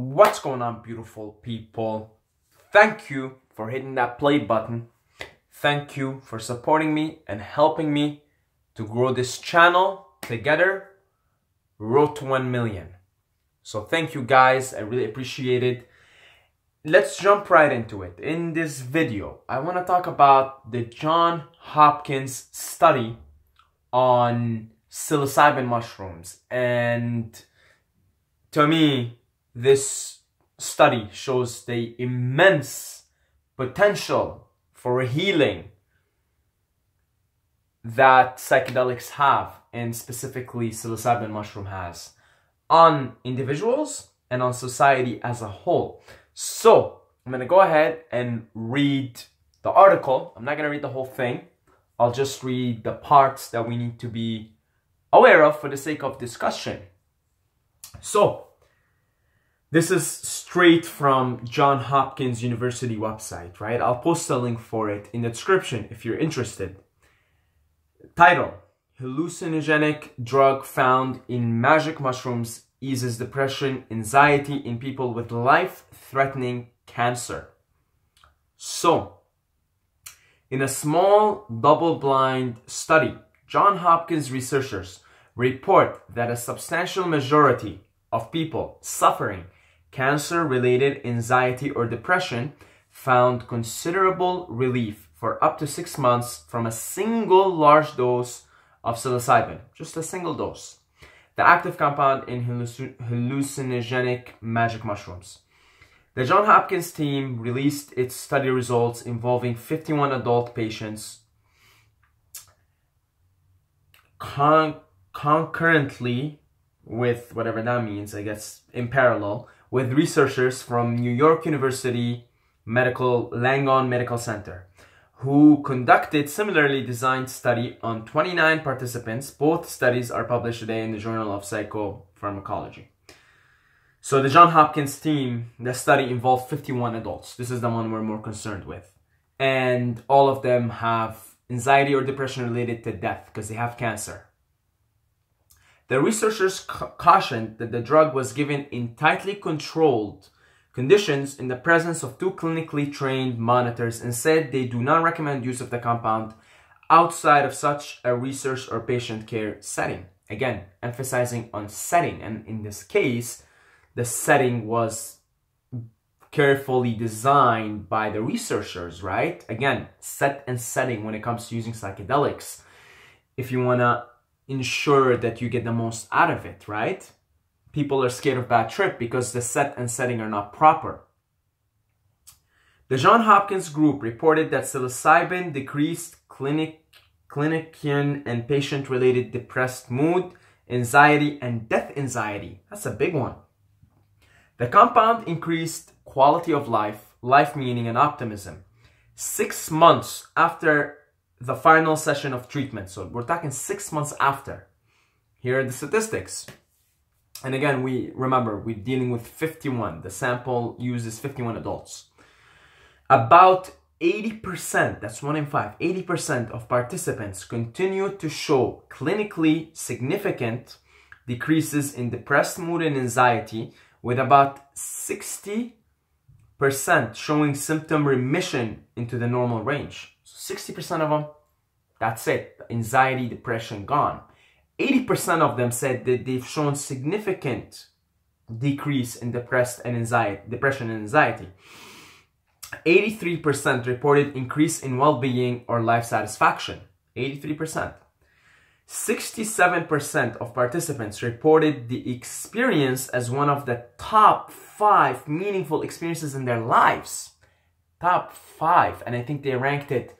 What's going on, beautiful people? Thank you for hitting that play button. Thank you for supporting me and helping me to grow this channel together. Road to 1 million. So thank you guys, I really appreciate it. Let's jump right into it. In this video, I want to talk about the Johns Hopkins study on psilocybin mushrooms. And to me, this study shows the immense potential for healing that psychedelics have, and specifically psilocybin mushroom has, on individuals and on society as a whole. So I'm going to go ahead and read the article. I'm not going to read the whole thing. I'll just read the parts that we need to be aware of for the sake of discussion. So this is straight from Johns Hopkins University website, right? I'll post a link for it in the description if you're interested. Title: Hallucinogenic drug found in magic mushrooms eases depression, anxiety in people with life-threatening cancer. So, in a small double-blind study, Johns Hopkins researchers report that a substantial majority of people suffering cancer-related anxiety or depression found considerable relief for up to 6 months from a single large dose of psilocybin, just a single dose, the active compound in hallucinogenic magic mushrooms. The Johns Hopkins team released its study results involving 51 adult patients concurrently with, whatever that means, I guess in parallel, with researchers from New York University Langone Medical Center, who conducted similarly designed study on 29 participants. Both studies are published today in the Journal of Psychopharmacology. So the Johns Hopkins team, the study involved 51 adults. This is the one we're more concerned with. And all of them have anxiety or depression related to death because they have cancer. The researchers cautioned that the drug was given in tightly controlled conditions in the presence of 2 clinically trained monitors, and said they do not recommend use of the compound outside of such a research or patient care setting. Again, emphasizing on setting, and in this case, the setting was carefully designed by the researchers, right? Again, set and setting when it comes to using psychedelics. If you want to ensure that you get the most out of it, right? People are scared of bad trip because the set and setting are not proper. The Johns Hopkins group reported that psilocybin decreased clinician and patient-related depressed mood, anxiety, and death anxiety. That's a big one. The compound increased quality of life, life meaning, and optimism 6 months after the final session of treatment. So we're talking 6 months after. Here are the statistics. And again, we're dealing with 51. The sample uses 51 adults. About 80%, that's 1 in 5, 80% of participants continued to show clinically significant decreases in depressed mood and anxiety, with about 60% showing symptom remission into the normal range. So 60% of them, that's it. Anxiety, depression, gone. 80% of them said that they've shown significant decrease in depression and anxiety. 83% reported increase in well-being or life satisfaction. 83%. 67% of participants reported the experience as one of the top 5 meaningful experiences in their lives. Top 5. And I think they ranked it,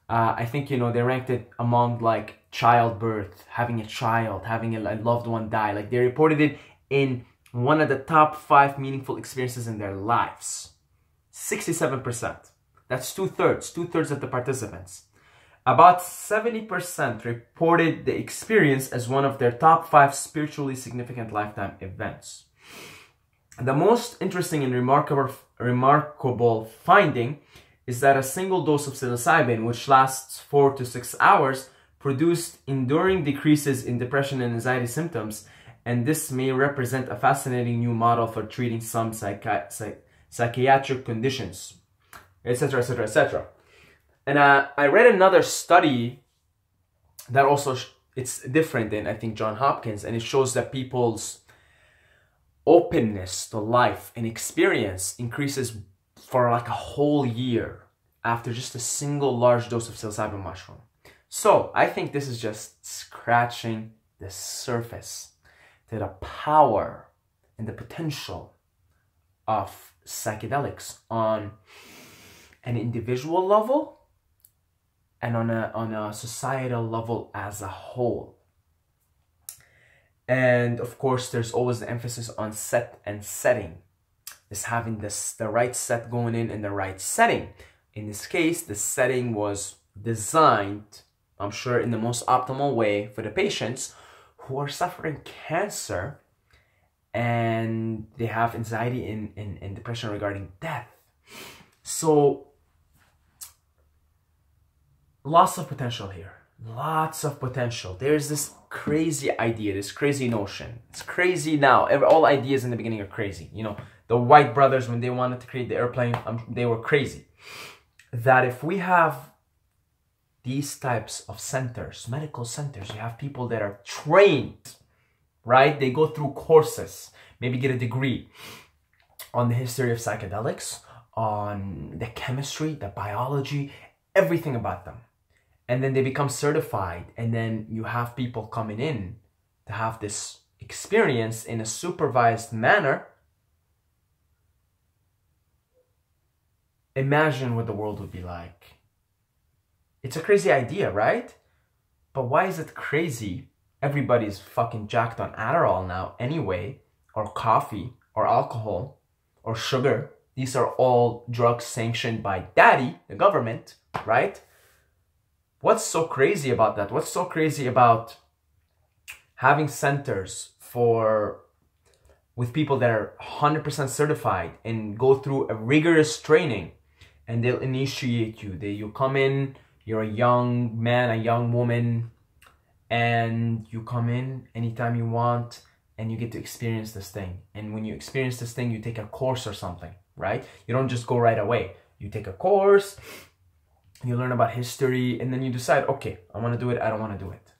they ranked it among like childbirth, having a child, having a loved one die. Like they reported it in one of the top 5 meaningful experiences in their lives. 67%. That's 2/3. 2/3 of the participants. About 70% reported the experience as one of their top 5 spiritually significant lifetime events. The most interesting and remarkable finding is that a single dose of psilocybin, which lasts 4 to 6 hours, produced enduring decreases in depression and anxiety symptoms and this may represent a fascinating new model for treating some psychiatric conditions, etc., etc., etc. And I read another study that also, it's different than, I think, John Hopkins, and it shows that people's openness to life and experience increases for like a whole year after just a single large dose of psilocybin mushroom. So I think this is just scratching the surface to the power and the potential of psychedelics on an individual level and on a societal level as a whole. And of course, there's always the emphasis on set and setting. Is having the right set going in the right setting. In this case, the setting was designed, I'm sure, in the most optimal way for the patients who are suffering cancer and they have anxiety and depression regarding death. So, lots of potential here. Lots of potential. There's this crazy idea, this crazy notion. It's crazy now. All ideas in the beginning are crazy. You know, the White brothers, when they wanted to create the airplane, they were crazy. That if we have these types of centers, medical centers, you have people that are trained, right? They go through courses, maybe get a degree on the history of psychedelics, on the chemistry, the biology, everything about them. And then they become certified, and then you have people coming in to have this experience in a supervised manner. Imagine what the world would be like. It's a crazy idea, right? But why is it crazy? Everybody's fucking jacked on Adderall now anyway, or coffee, or alcohol, or sugar. These are all drugs sanctioned by daddy, the government, right? What's so crazy about that? What's so crazy about having centers with people that are 100% certified and go through a rigorous training, and they'll initiate you. You come in, you're a young man, a young woman, and you come in anytime you want, and you get to experience this thing. And when you experience this thing, you take a course or something, right? You don't just go right away. You take a course, you learn about history, and then you decide, okay, I want to do it, I don't want to do it.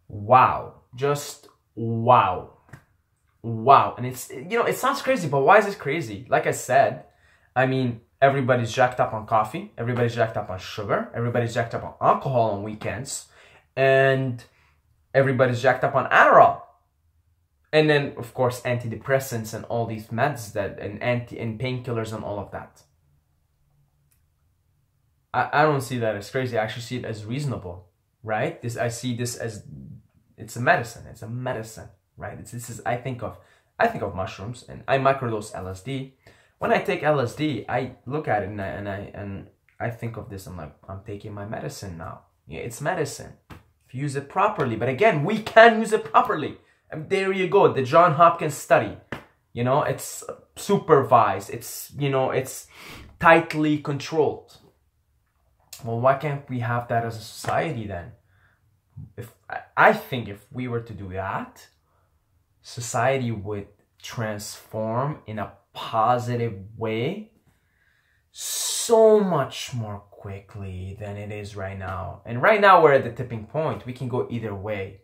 Wow. Just wow. Wow. And it's, you know, it sounds crazy, but why is it crazy? Like I said, I mean, everybody's jacked up on coffee, everybody's jacked up on sugar, everybody's jacked up on alcohol on weekends, and everybody's jacked up on Adderall. And then, of course, antidepressants and all these meds and painkillers and all of that. I don't see that as crazy. I actually see it as reasonable, right? I see this as, it's a medicine. It's a medicine, right? I think of mushrooms, and I microdose LSD. When I take LSD, I look at it and I think of this. I'm like, I'm taking my medicine now. Yeah, it's medicine if you use it properly. But again, we can use it properly. And there you go. The John Hopkins study. You know, it's supervised. It's, you know, it's tightly controlled. Well, why can't we have that as a society then? I think if we were to do that, society would transform in a positive way so much more quickly than it is right now. And right now we're at the tipping point. We can go either way.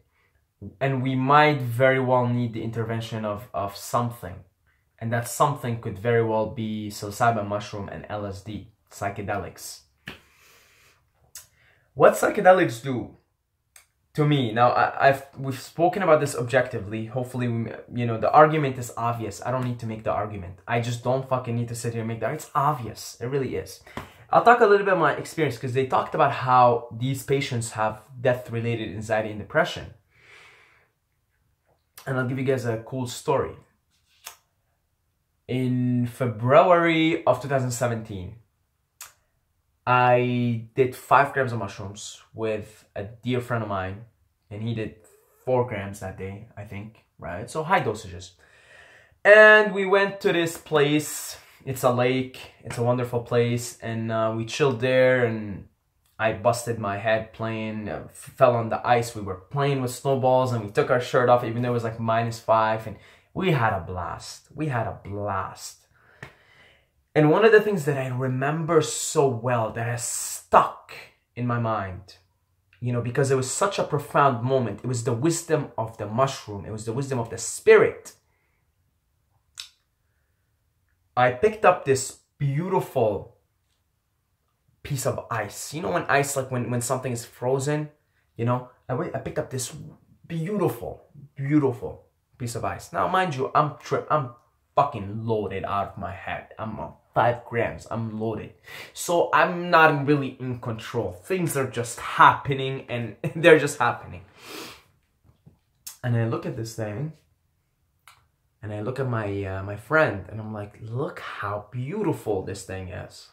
And we might very well need the intervention of something. And that something could very well be psilocybin mushroom and LSD, psychedelics. What psychedelics do to me, now we've spoken about this objectively. Hopefully, you know, the argument is obvious. I don't need to make the argument. I just don't fucking need to sit here and make the argument. It's obvious. It really is. I'll talk a little bit about my experience, because they talked about how these patients have death-related anxiety and depression. And I'll give you guys a cool story. In February of 2017, I did 5 grams of mushrooms with a dear friend of mine, and he did 4 grams that day, I think, right? So high dosages. And we went to this place. It's a lake. It's a wonderful place. And we chilled there, and I busted my head playing, fell on the ice. We were playing with snowballs and we took our shirt off even though it was like -5, and we had a blast. We had a blast. And one of the things that I remember so well that has stuck in my mind, you know, because it was such a profound moment, it was the wisdom of the mushroom. It was the wisdom of the spirit. I picked up this beautiful piece of ice. You know, when ice, like when something is frozen, you know, I picked up this beautiful piece of ice. Now, mind you, I'm fucking loaded out of my head. I'm 5 grams. I'm loaded. So I'm not really in control. Things are just happening, and they're just happening. And I look at this thing, and I look at my friend, and I'm like, look how beautiful this thing is.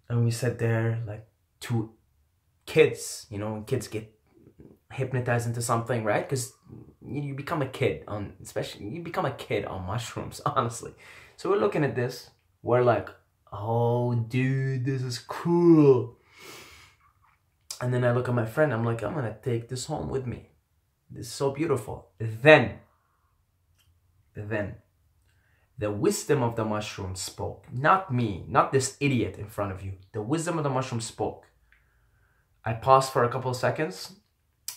And we sat there like 2 kids, you know, when kids get hypnotized into something, right? Because you become a kid on, especially you become a kid on mushrooms, honestly. So we're looking at this, we're like, oh dude, this is cool. And then I look at my friend, I'm like, I'm gonna take this home with me. This is so beautiful. Then the wisdom of the mushroom spoke. Not me, not this idiot in front of you. The wisdom of the mushroom spoke. I paused for a couple of seconds,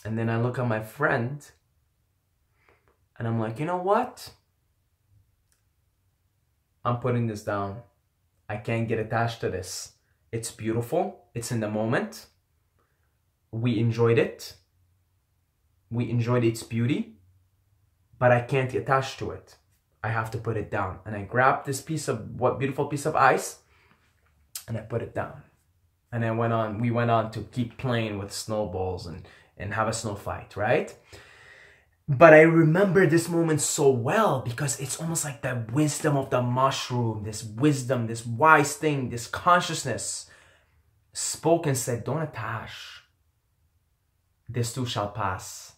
and then I look at my friend, and I'm like, you know what? I'm putting this down. I can't get attached to this. It's beautiful. It's in the moment. We enjoyed it. We enjoyed its beauty, but I can't get attached to it. I have to put it down. And I grabbed this beautiful piece of ice, and I put it down. And we went on to keep playing with snowballs and have a snow fight, right? But I remember this moment so well because it's almost like the wisdom of the mushroom, this wisdom, this wise thing, this consciousness spoke and said, don't attach. This too shall pass.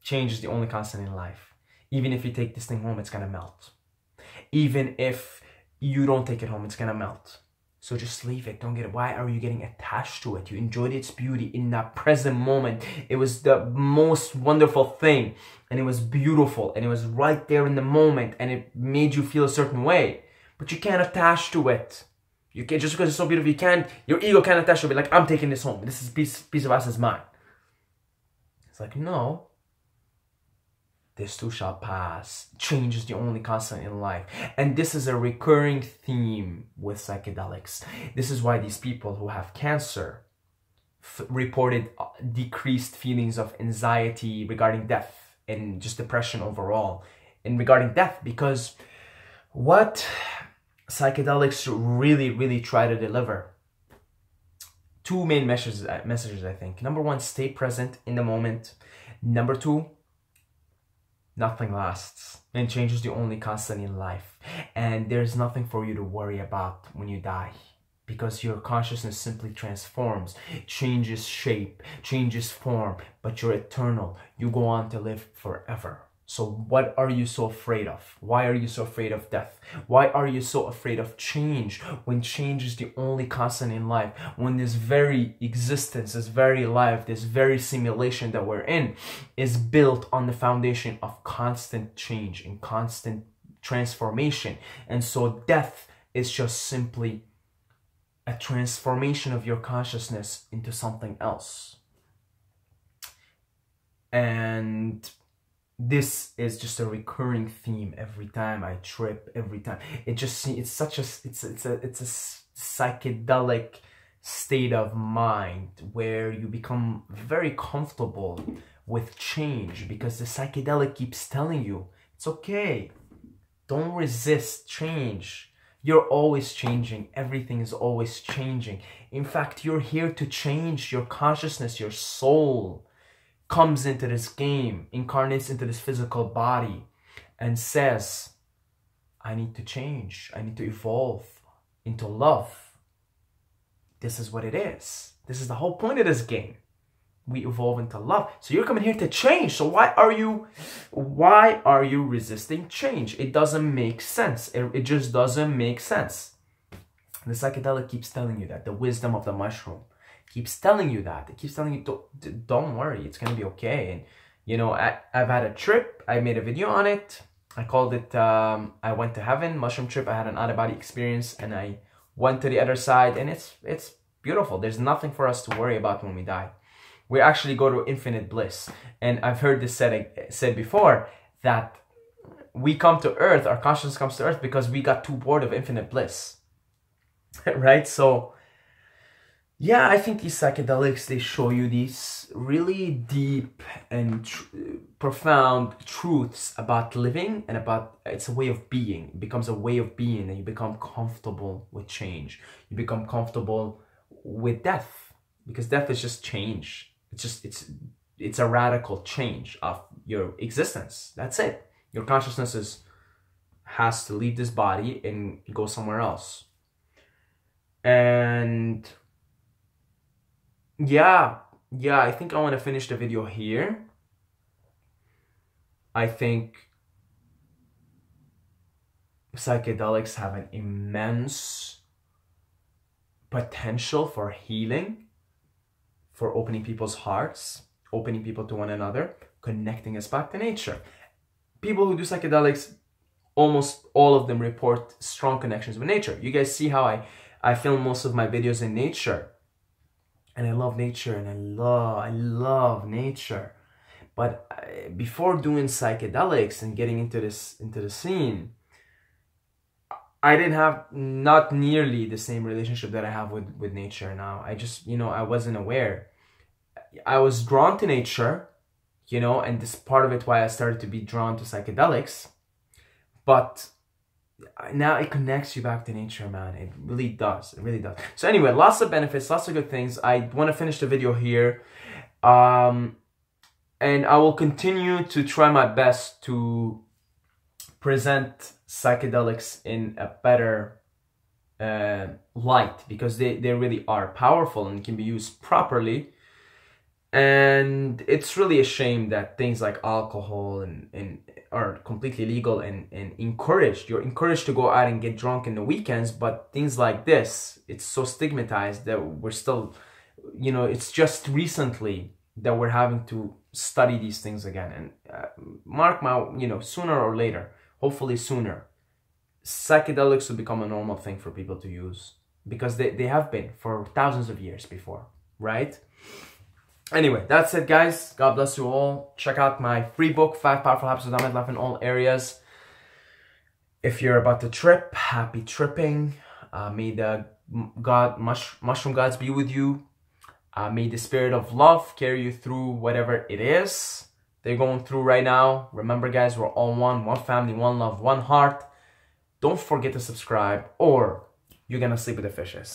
Change is the only constant in life. Even if you take this thing home, it's gonna melt. Even if you don't take it home, it's gonna melt. So just leave it. Don't get it. Why are you getting attached to it? You enjoyed its beauty in that present moment. It was the most wonderful thing. And it was beautiful. And it was right there in the moment. And it made you feel a certain way. But you can't attach to it. You can't, just because it's so beautiful, you can't, your ego can't attach to it. Like, I'm taking this home. This is piece of ice is mine. It's like, no. This too shall pass. Change is the only constant in life. And this is a recurring theme with psychedelics. This is why these people who have cancer reported decreased feelings of anxiety regarding death and just depression overall. And regarding death, because what psychedelics really try to deliver. 2 main messages, I think. Number 1, stay present in the moment. Number 2, nothing lasts, and change is the only constant in life. And there's nothing for you to worry about when you die, because your consciousness simply transforms, changes shape, changes form, but you're eternal. You go on to live forever. So what are you so afraid of? Why are you so afraid of death? Why are you so afraid of change when change is the only constant in life? When this very existence, this very life, this very simulation that we're in is built on the foundation of constant change and constant transformation. And so death is just simply a transformation of your consciousness into something else. And this is just a recurring theme every time I trip, every time. It's a psychedelic state of mind where you become very comfortable with change, because the psychedelic keeps telling you, it's okay. Don't resist change. You're always changing. Everything is always changing. In fact, you're here to change your consciousness, your soul comes into this game, incarnates into this physical body, and says, I need to change. I need to evolve into love. This is what it is. This is the whole point of this game. We evolve into love. So you're coming here to change. So why are you resisting change? It doesn't make sense. It just doesn't make sense. The psychedelic keeps telling you that, the wisdom of the mushroom. keeps telling you that. It keeps telling you, don't worry, it's gonna be okay. And you know, I've had a trip. I made a video on it. I called it I Went to Heaven, mushroom trip. I had an out-of-body experience and I went to the other side, and it's beautiful. There's nothing for us to worry about when we die. We actually go to infinite bliss. And I've heard this said before, that we come to earth, our consciousness comes to earth because we got too bored of infinite bliss. Right? So yeah, I think these psychedelics, they show you these really deep and profound truths about living, and about, it's a way of being. It becomes a way of being, and you become comfortable with change. You become comfortable with death, because death is just change. It's a radical change of your existence. That's it. Your consciousness has to leave this body and go somewhere else. And yeah, I think I want to finish the video here. I think psychedelics have an immense potential for healing, for opening people's hearts, opening people to one another, connecting us back to nature. People who do psychedelics, almost all of them report strong connections with nature. You guys see how I film most of my videos in nature. And I love nature, and I love nature. But before doing psychedelics and getting into the scene, I didn't have not nearly the same relationship that I have with nature now. I just, you know, I wasn't aware. I was drawn to nature, you know, and this part of it why I started to be drawn to psychedelics. But now it connects you back to nature, man. It really does. It really does. So anyway, lots of benefits, lots of good things. I want to finish the video here. And I will continue to try my best to present psychedelics in a better light, because they really are powerful and can be used properly. And it's really a shame that things like alcohol and are completely legal and encouraged. You're encouraged to go out and get drunk in the weekends, but things like this, it's so stigmatized that we're still, you know, it's just recently that we're having to study these things again. And mark my, you know, sooner or later, hopefully sooner, psychedelics will become a normal thing for people to use, because they have been for thousands of years before, right? Anyway, that's it, guys. God bless you all. Check out my free book, 5 Powerful Habits of Mental Life in All Areas. If you're about to trip, happy tripping. May the mushroom gods be with you. May the spirit of love carry you through whatever it is they're going through right now. Remember, guys, we're all one family, one love, one heart. Don't forget to subscribe, or you're gonna sleep with the fishes.